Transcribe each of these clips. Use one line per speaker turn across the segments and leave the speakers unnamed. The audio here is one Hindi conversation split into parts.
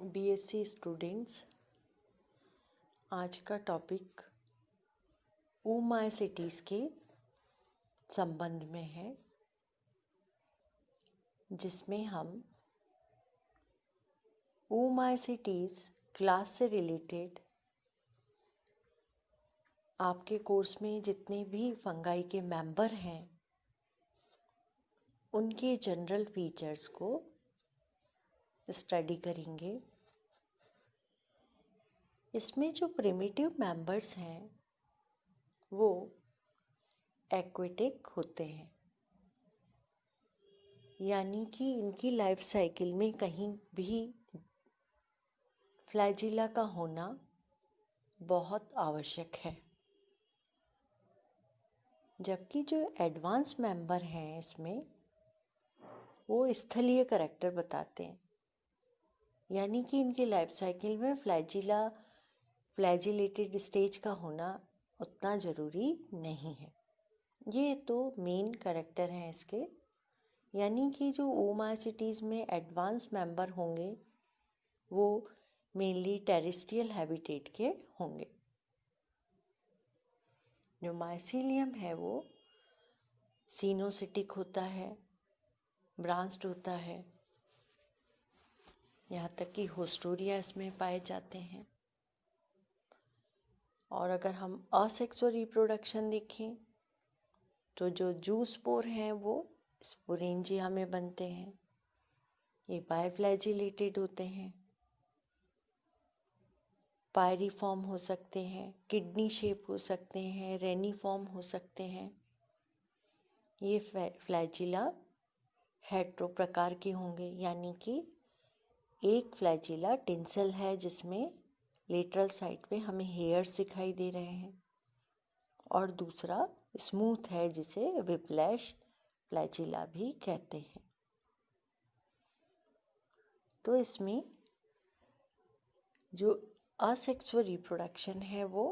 बीएससी स्टूडेंट्स, आज का टॉपिक ओमाइसिटीज़ के संबंध में है, जिसमें हम ओमाइसिटीज़ क्लास से रिलेटेड आपके कोर्स में जितने भी फंगाई के मेंबर हैं उनके जनरल फीचर्स को स्टडी करेंगे। इसमें जो प्रिमिटिव मेंबर्स हैं वो एक्वेटिक होते हैं, यानी कि इनकी लाइफ साइकिल में कहीं भी फ्लैजिला का होना बहुत आवश्यक है। जबकि जो एडवांस मेंबर हैं इसमें वो स्थलीय करैक्टर बताते हैं, यानी कि इनकी लाइफ साइकिल में फ्लैजिलेटेड स्टेज का होना उतना ज़रूरी नहीं है। ये तो मेन करैक्टर हैं इसके, यानी कि जो ओमाइसिटीज़ में एडवांस मेंबर होंगे वो मेनली टेरेस्ट्रियल हैबिटेट के होंगे। जो माइसीलियम है वो सिनोसिटिक होता है, ब्रांच्ड होता है, यहाँ तक कि होस्टोरिया इसमें पाए जाते हैं। और अगर हम असेक्सुअल रिप्रोडक्शन देखें तो जो जूस्पोर हैं वो स्पोरेंजिया में बनते हैं। ये बाइफ्लैजिलेटेड होते हैं, पायरीफॉर्म हो सकते हैं, किडनी शेप हो सकते हैं, रेनिफॉर्म हो सकते हैं। ये फ्लैजिला हेट्रो प्रकार के होंगे, यानी कि एक फ्लैजिला टिंसल है जिसमें लेटरल साइड पे हमें हेयर्स दिखाई दे रहे हैं, और दूसरा स्मूथ है जिसे विप्लैश फ्लैजिला भी कहते हैं। तो इसमें जो असेक्सुअल रिप्रोडक्शन है वो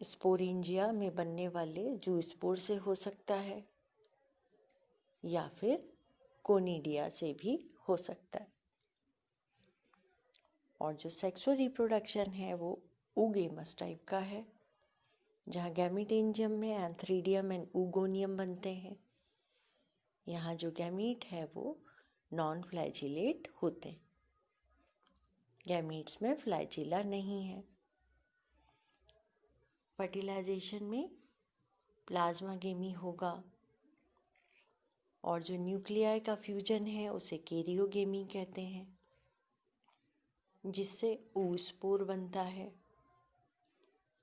स्पोरेंजिया में बनने वाले जूस्पोर से हो सकता है या फिर कोनिडिया से भी हो सकता है। और जो सेक्सुअल रिप्रोडक्शन है वो oogamous टाइप का है, जहाँ गैमीटेंजियम में एंथ्रीडियम एंड oogoनियम बनते हैं। यहाँ जो गैमीट है वो नॉन फ्लैजिलेट होते हैं, गैमीट्स में फ्लैजिला नहीं है। फर्टिलाइजेशन में प्लाज्मा गेमी होगा, और जो न्यूक्लियाई का फ्यूजन है उसे कैरियोगेमी कहते हैं, जिससे oospore बनता है।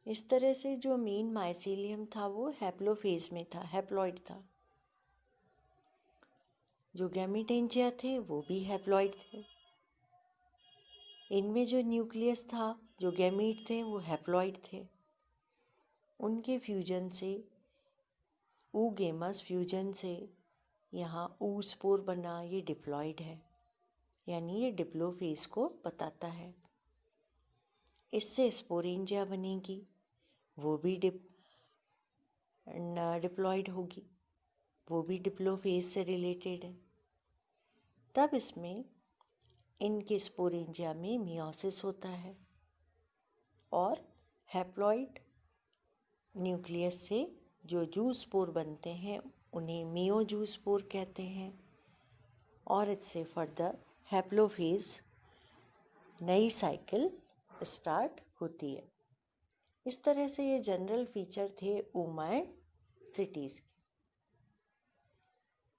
इस तरह से जो मेन माइसीलियम था वो हैप्लोफेज में था, हैप्लॉइड था। जो गैमीटेंजिया थे वो भी हैप्लॉइड थे। इनमें जो न्यूक्लियस था, जो गैमीट थे वो हैप्लॉइड थे। उनके फ्यूजन से, oogamous फ्यूजन से यहाँ oospore बना, ये डिप्लॉइड है, यानी ये डिप्लोफेज को बताता है। इससे स्पोरेंजिया बनेगी, वो भी डिप्लॉइड होगी, वो भी डिप्लोफेज से रिलेटेड है। तब इसमें इनके स्पोरेंजिया में मियोसिस होता है, और हैप्लॉइड न्यूक्लियस से जो जूस्पोर बनते हैं उन्हें मियोजूस्पोर कहते हैं, और इससे फर्दर हैप्लोफेज नई साइकिल स्टार्ट होती है। इस तरह से ये जनरल फीचर थे ओमाइसिटीज़ के।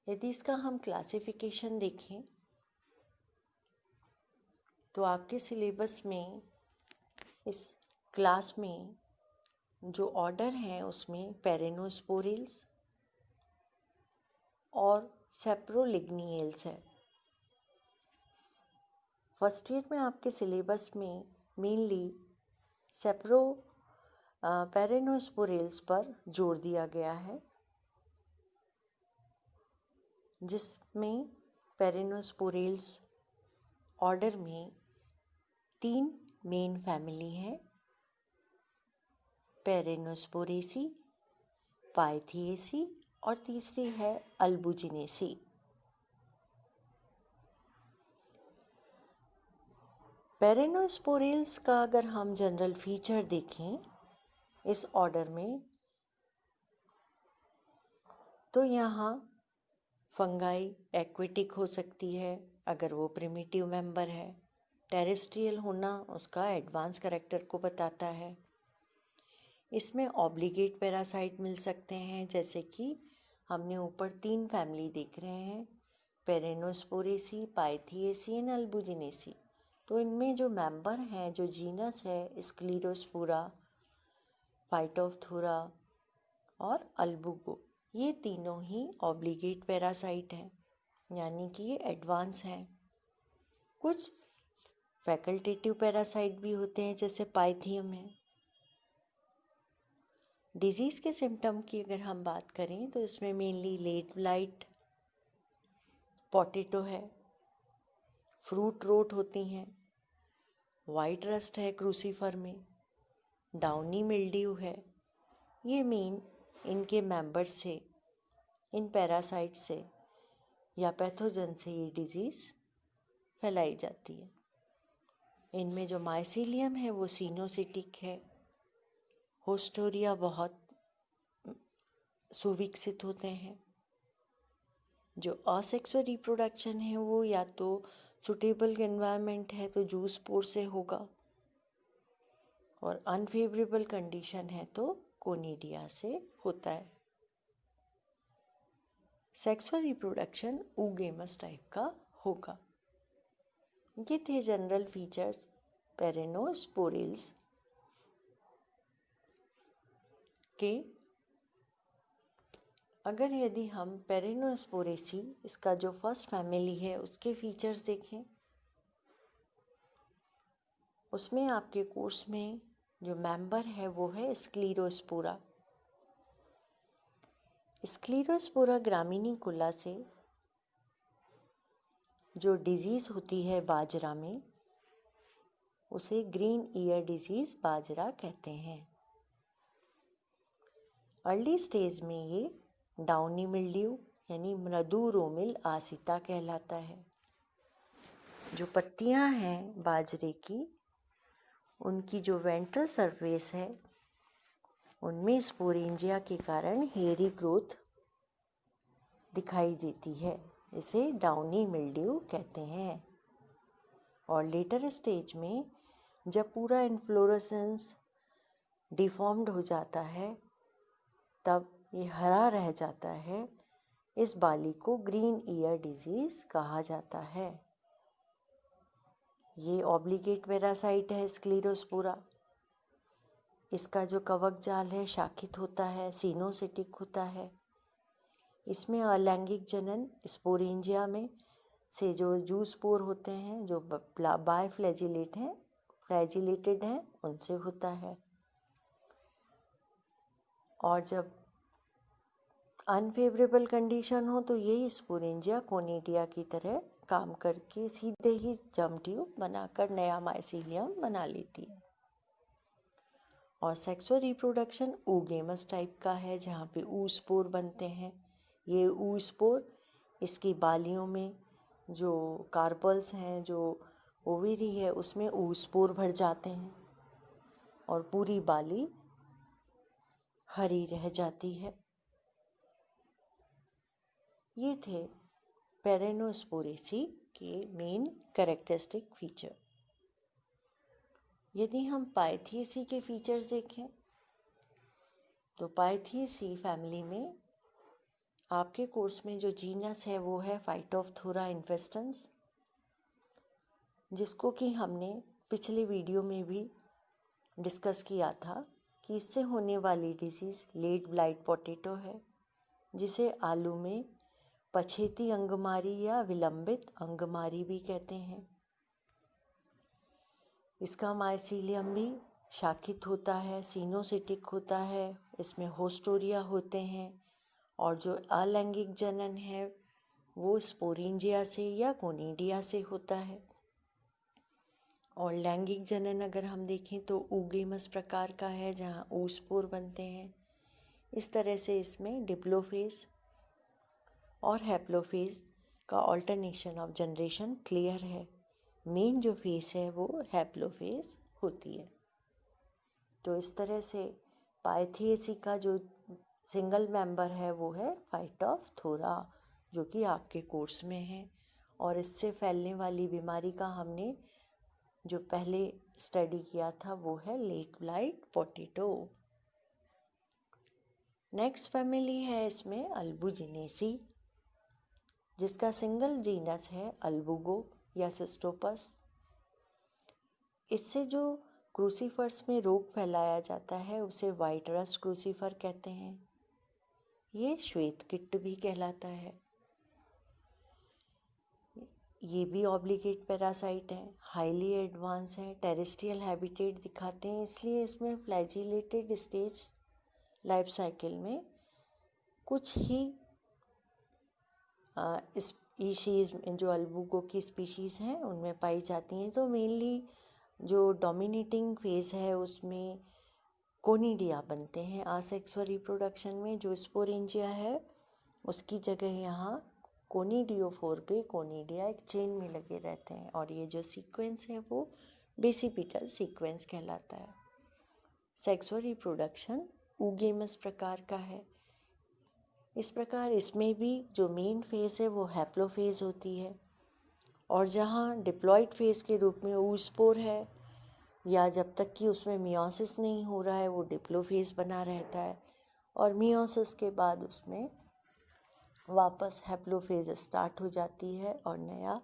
यदि इसका हम क्लासिफिकेशन देखें तो आपके सिलेबस में इस क्लास में जो ऑर्डर हैं उसमें पेरेनोस्पोरिल्स और सेप्रोलिग्नियल्स है। फर्स्ट ईयर में आपके सिलेबस में मेनली पेरेनोस्पोरिल्स पर जोर दिया गया है, जिसमें पेरेनोस्पोरिल्स ऑर्डर में 3 मेन फैमिली हैं, पेरेनोस्पोरेसी, पाइथिएसी और तीसरी है अल्बुजिनेसी। पेरेनोस्पोरेल्स का अगर हम जनरल फीचर देखें इस ऑर्डर में, तो यहाँ फंगाई एक्वेटिक हो सकती है अगर वो प्रिमिटिव मेंबर है। टेरेस्ट्रियल होना उसका एडवांस कैरेक्टर को बताता है। इसमें ऑब्लिगेट पैरासाइट मिल सकते हैं, जैसे कि हमने ऊपर 3 फैमिली देख रहे हैं, पेरेनोस्पोरेसी, पाइथिएसी एंड अल्बुजिनेसी। तो इनमें जो मेंबर हैं, जो जीनस है स्क्लीरोस्पोरा, फाइटोप्थोरा और अल्बुगो, ये तीनों ही ऑब्लिगेट पैरासाइट हैं, यानी कि ये एडवांस हैं। कुछ फैकल्टेटिव पैरासाइट भी होते हैं, जैसे पाइथियम है। डिजीज़ के सिम्टम की अगर हम बात करें तो इसमें मेनली लेट ब्लाइट, पोटैटो है, फ्रूट रोट होती हैं, वाइट रस्ट है क्रूसीफर में, डाउनी मिल्ड्यू है। ये मेन इनके मेंबर्स से, इन पैरासाइट से या पैथोजन से ये डिजीज़ फैलाई जाती है। इनमें जो माइसीलियम है वो सिनोसिटिक है। होस्टोरिया बहुत सुविकसित होते हैं। जो असेक्सुअल रिप्रोडक्शन है वो या तो सुटेबल एनवायरनमेंट है तो जूस पोर से होगा, और अनफेवरेबल कंडीशन है तो कोनिडिया से होता है। सेक्सुअल रिप्रोडक्शन ऊगेमस टाइप का होगा। ये थे जनरल फीचर्स पेरेनोस्पोरेल्स के। अगर यदि हम पेरेनोस्पोरेसी, इसका जो फर्स्ट फैमिली है, उसके फीचर्स देखें, उसमें आपके कोर्स में जो मेंबर है वो है स्क्लीरोस्पोरा। स्क्लीरोस्पोरा ग्रामिनिकुला से जो डिजीज़ होती है बाजरा में, उसे ग्रीन ईयर डिजीज़ बाजरा कहते हैं। अर्ली स्टेज में ये डाउनी मिल्ड्यू यानी मृदु रोमिल आसिता कहलाता है। जो पत्तियां हैं बाजरे की, उनकी जो वेंट्रल सरफेस है उनमें स्पोरेंजिया के कारण हेयरी ग्रोथ दिखाई देती है। इसे डाउनी मिल्ड्यू कहते हैं। और लेटर स्टेज में जब पूरा इन्फ्लोरेसेंस डिफॉर्म्ड हो जाता है, तब ये हरा रह जाता है। इस बाली को ग्रीन ईयर डिजीज़ कहा जाता है। ये ऑब्लिगेट पैरासाइट है स्क्लीरोस्पोरा। इसका जो कवक जाल है शाखित होता है, सिनोसिटिक होता है। इसमें अलैंगिक जनन स्पोरेंजिया में से जो जूस्पोर होते हैं, जो बायफ्लैजिलेट हैं, फ्लैजिलेटेड हैं, उनसे होता है। और जब अनफेवरेबल कंडीशन हो तो यही स्पोरेंजिया कोनिडिया की तरह काम करके सीधे ही जर्म ट्यूब बनाकर नया माइसीलियम बना लेती है। और सेक्सुअल रिप्रोडक्शन oogamous टाइप का है, जहाँ पे oospore बनते हैं। ये oospore इसकी बालियों में जो कार्पल्स हैं, जो ओवेरी है, उसमें oospore भर जाते हैं और पूरी बाली हरी रह जाती है। ये थे पेरेनोस्पोरेसी के मेन कैरेक्टरिस्टिक फीचर। यदि हम पाइथिएसी के फीचर्स देखें तो पाइथिएसी फैमिली में आपके कोर्स में जो जीनस है वो है फाइटोप्थोरा इन्फेस्टेंस, जिसको कि हमने पिछले वीडियो में भी डिस्कस किया था कि इससे होने वाली डिजीज़ लेट ब्लाइट पोटैटो है, जिसे आलू में पछेती अंगमारी या विलंबित अंगमारी भी कहते हैं। इसका माइसीलियम भी शाखित होता है, सिनोसिटिक होता है। इसमें होस्टोरिया होते हैं। और जो अलैंगिक जनन है वो स्पोरेंजिया से या कोनिडिया से होता है। और लैंगिक जनन अगर हम देखें तो oogamous प्रकार का है, जहाँ oospore बनते हैं। इस तरह से इसमें डिप्लोफेज और हैप्लोफेज का ऑल्टरनेशन ऑफ जनरेशन क्लियर है। मेन जो फेस है वो हैप्लोफेज होती है। तो इस तरह से पाइथिएसी का जो सिंगल मेंबर है वो है फाइटोप्थोरा, जो कि आपके कोर्स में है। और इससे फैलने वाली बीमारी का हमने जो पहले स्टडी किया था वो है late blight potato. Next family है इसमें अल्बुजिनेसी, जिसका सिंगल जीनस है अल्बुगो या सिस्टोपस। इससे जो क्रूसीफर्स में रोग फैलाया जाता है उसे वाइट रस्ट क्रूसीफर कहते हैं। ये श्वेत कीट भी कहलाता है। ये भी ऑब्लिगेट पैरासाइट है, हाईली एडवांस है, टेरेस्ट्रियल हैबिटेट दिखाते हैं, इसलिए इसमें फ्लैजिलेटेड स्टेज लाइफ साइकिल में कुछ ही स्पीशीज़ जो अल्बुगो की स्पीशीज़ हैं उनमें पाई जाती हैं। तो मेनली जो डोमिनेटिंग फेज़ है उसमें कोनिडिया बनते हैं आसेक्सुअल रिप्रोडक्शन में। जो स्पोरेंजिया है उसकी जगह यहाँ कोनिडियोफोर कोनिडिया एक चेन में लगे रहते हैं, और ये जो सीक्वेंस है वो बेसिपिटल सीक्वेंस कहलाता है। सेक्सुअल रिप्रोडक्शन ऊगेमस प्रकार का है। इस प्रकार इसमें भी जो मेन फेज है वो हैप्लोफेज होती है, और जहाँ डिप्लॉइड फेज के रूप में ऊस्पोर है, या जब तक कि उसमें मियोसिस नहीं हो रहा है वो डिप्लोफेज बना रहता है, और मियोसिस के बाद उसमें वापस हैप्लोफेज स्टार्ट हो जाती है और नया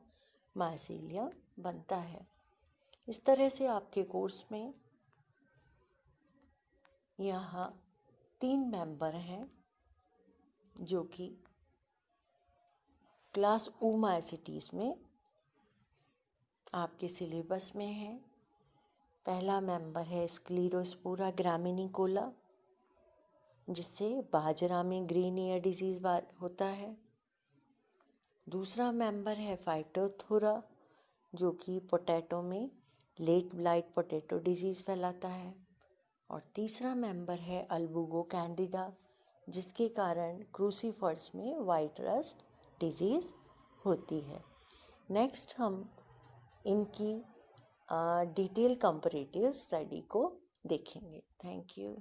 माइसीलियम बनता है। इस तरह से आपके कोर्स में यहाँ 3 मेंबर हैं जो कि क्लास ऊमाइसिटीज़ में आपके सिलेबस में है। पहला मेंबर है स्क्लेरोस्पोरा ग्रामिनिकोला, जिससे बाजरा में ग्रीन ईयर डिजीज़ होता है। दूसरा मेंबर है फाइटोथोरा, जो कि पोटैटो में लेट ब्लाइट पोटैटो डिजीज़ फैलाता है। और तीसरा मेंबर है अल्बुगो कैंडिडा, जिसके कारण क्रूसीफर्स में वाइट रस्ट डिजीज़ होती है। नेक्स्ट हम इनकी डिटेल कंपैरेटिव स्टडी को देखेंगे। Thank you.